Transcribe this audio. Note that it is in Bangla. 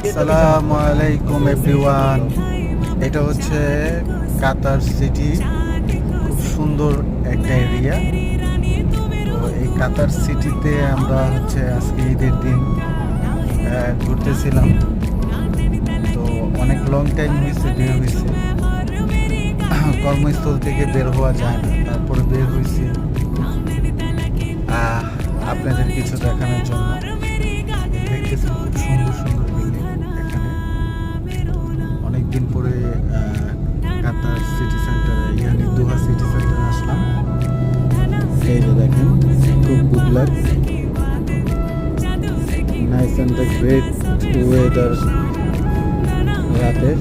আসসালামু আলাইকুম এভরিওয়ান। এটা হচ্ছে কাতার সিটি, খুব সুন্দর একটা এরিয়া। তো এই কাতার সিটিতে আমরা হচ্ছে আজকে ঈদের দিন ঘুরতেছিলাম। তো অনেক লং টাইম হয়েছে বের হয়েছে, কর্মস্থল থেকে বের হওয়া যায় না, তারপরে বের হয়েছি আপনাদের কিছু দেখানোর জন্য। দেখতেছেন খুব সুন্দর সুন্দর বিল্ডিং এখানে। অনেকদিন পরে কাতার সিটি সেন্টারে, ইয়ানি দোহা সিটি সেন্টারে আসলাম। এই যে দেখেন, খুব good luck, nice and the great weather রাতের।